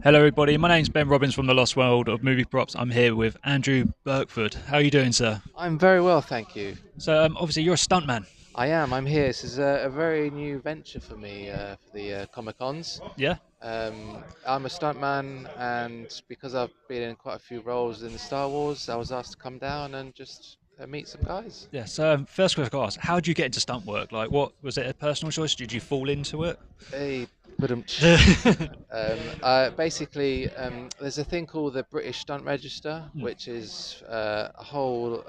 Hello, everybody. My name's Ben Robbins from the Lost World of Movie Props. I'm here with Andrew Burford. How are you doing, sir? I'm very well, thank you. So, obviously, you're a stuntman. I am. I'm here. This is a very new venture for me for the Comic Cons. Yeah. I'm a stuntman, and because I've been in quite a few roles in Star Wars, I was asked to come down and just meet some guys. Yeah. So, first question I ask: how did you get into stunt work? Like, what was it? A personal choice? Did you fall into it? Hey, but basically, there's a thing called the British Stunt Register, Hmm. which is a whole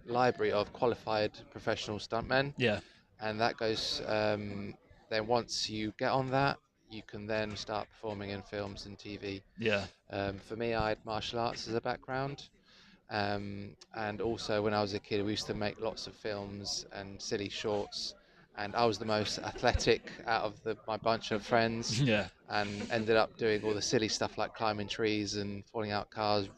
library of qualified professional stuntmen. Yeah. And that goes then once you get on that, you can then start performing in films and TV. Yeah. For me, I had martial arts as a background, and also when I was a kid we used to make lots of films and silly shorts, and I was the most athletic out of my bunch of friends, Yeah. and ended up doing all the silly stuff like climbing trees and falling out cars,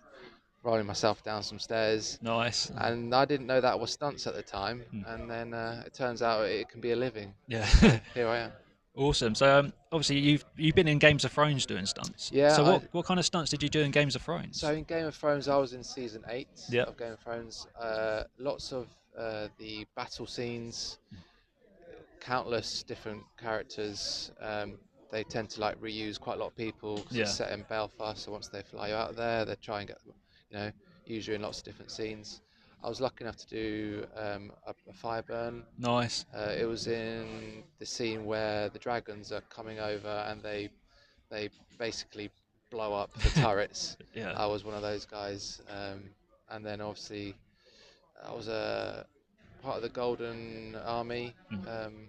rolling myself down some stairs. Nice. And I didn't know that was stunts at the time, Hmm. and then it turns out it can be a living. Yeah. So here I am. Awesome. So, obviously, you've been in Games of Thrones doing stunts. Yeah, So, I what kind of stunts did you do in Games of so Thrones? in Game of Thrones, I was in season 8 Yeah. of Game of Thrones. Lots of the battle scenes, countless different characters. They tend to like reuse quite a lot of people because it's Yeah. set in Belfast. So once they fly you out of there, they try and get, you know, use you in lots of different scenes. I was lucky enough to do a fire burn. Nice. It was in the scene where the dragons are coming over and they basically blow up the turrets. Yeah. I was one of those guys, and then obviously I was a part of the Golden Army, Mm. um,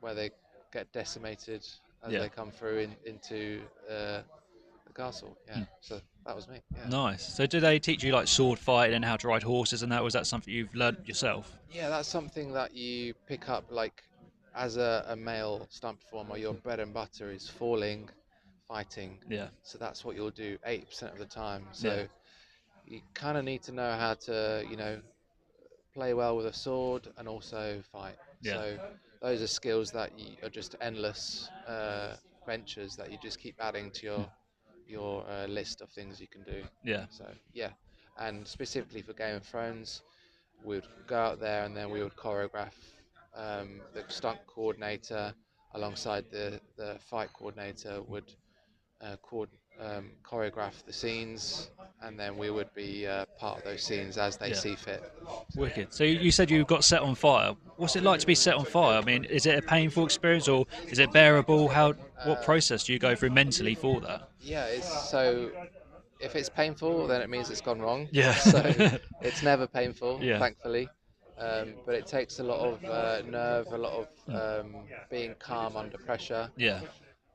where they get decimated as Yeah. they come through into the castle. Yeah, Mm. so that was me. Yeah. Nice. So, do they teach you like sword fighting and how to ride horses and that? Was that something you've learned yourself? Yeah, that's something that you pick up like as a male stunt performer. Your bread and butter is falling, fighting. Yeah. So that's what you'll do 80% of the time. Yeah. So you kind of need to know how to, play well with a sword and also fight. Yeah. So those are skills that are just endless ventures that you just keep adding to Mm. your list of things you can do. Yeah. So yeah, and specifically for Game of Thrones, we would go out there and then we would choreograph. The stunt coordinator alongside the fight coordinator would choreograph the scenes, and then we would be part of those scenes as they Yeah. see fit. So, Wicked. So you said you got set on fire. What's it like to be set on fire? I mean, is it a painful experience or is it bearable? What uh, process do you go through mentally for that? yeah, it's so if it's painful, then it means it's gone wrong. Yeah. So it's never painful, Yeah. thankfully. But it takes a lot of nerve, a lot of Mm. being calm under pressure. Yeah.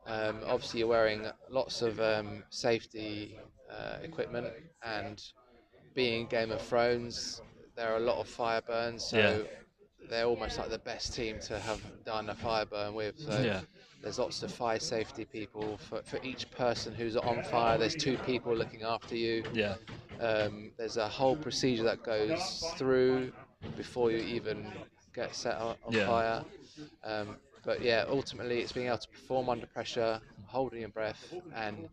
Obviously, you're wearing lots of safety equipment, and being Game of Thrones, there are a lot of fire burns, Yeah. so they're almost like the best team to have done a fire burn with. So Yeah. there's lots of fire safety people for each person who's on fire. There's two people looking after you. Yeah. There's a whole procedure that goes through before you even get set on Yeah. fire. But yeah, ultimately, it's being able to perform under pressure, holding your breath, and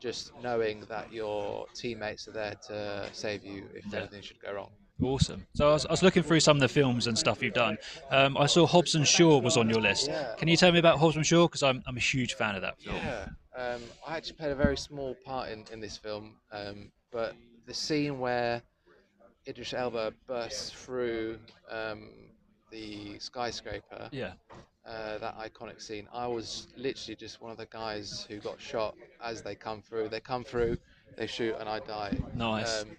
just knowing that your teammates are there to save you if Yeah. anything should go wrong. Awesome. So I was looking through some of the films and stuff you've done. I saw Hobbs and Shaw was on your list. Yeah, Can you tell me about Hobbs and Shaw? Because I'm a huge fan of that film. yeah. I actually played a very small part in this film, but the scene where Idris Elba bursts through um, the skyscraper, Yeah. that iconic scene. I was literally just one of the guys who got shot as they come through. They come through, they shoot, and I die. Nice. Um,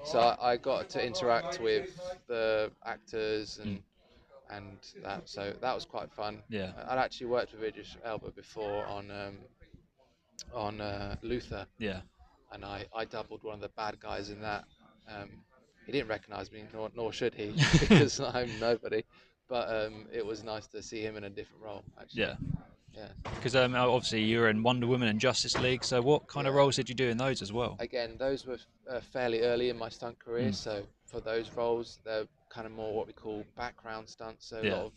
so I got to interact with the actors Mm. and that. So that was quite fun. Yeah. I'd actually worked with Idris Elba before on Luther, Yeah. and I doubled one of the bad guys in that. Um, he didn't recognise me, nor should he, because I'm nobody. But it was nice to see him in a different role, actually. Yeah. Yeah, Because obviously you were in Wonder Woman and Justice League. So what kind of yeah. roles did you do in those as well? Again, those were fairly early in my stunt career, Mm. so for those roles, they're kind of more what we call background stunts. So a Yeah. lot of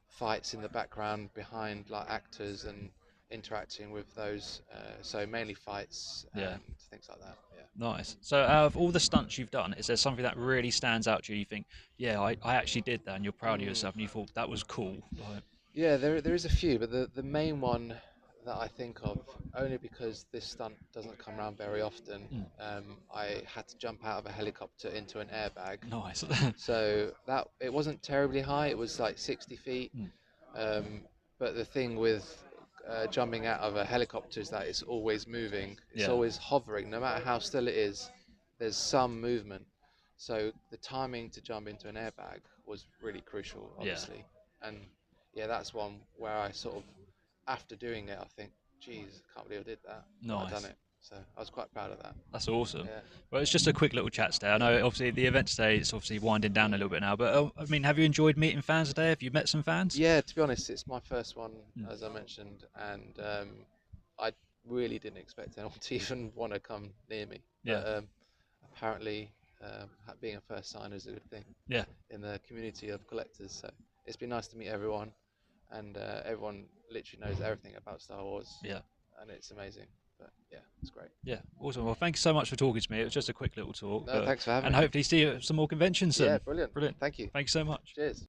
fights in the background behind like actors and interacting with those. So mainly fights Yeah. and things like that. Yeah. Nice. So, out of all the stunts you've done, is there something that really stands out to you? You think, yeah, I actually did that, and you're proud of Mm. yourself, and you thought that was cool. Like, Yeah, there is a few, but the main one that I think of, only because this stunt doesn't come around very often, mm, I had to jump out of a helicopter into an airbag. nice. So that it wasn't terribly high; it was like 60 feet. Mm, Um, but the thing with jumping out of a helicopter is that it's always moving. It's yeah. always hovering. No matter how still it is, there's some movement. So the timing to jump into an airbag was really crucial, Yeah. obviously. And yeah, that's one where I sort of, after doing it, I think, geez, I can't believe I did that, but I done Nice. it. So I was quite proud of that. That's awesome. Yeah. Well, it's just a quick little chat today. I know, obviously, the event today is obviously winding down a Mm. little bit now, but I mean, have you enjoyed meeting fans today? Have you met some fans? Yeah, to be honest, it's my first one, Mm, as I mentioned, and I really didn't expect anyone to even want to come near me. yeah. But apparently, being a first signer is a good thing Yeah. in the community of collectors. So it's been nice to meet everyone, and everyone literally knows everything about Star Wars, Yeah. and it's amazing. But yeah, it's great. Yeah. Awesome. Well, thank you so much for talking to me. It was just a quick little talk, No, thanks for having and me. hopefully see you at some more conventions Yeah, soon. brilliant. Brilliant. Thank you. Thanks so much. Cheers.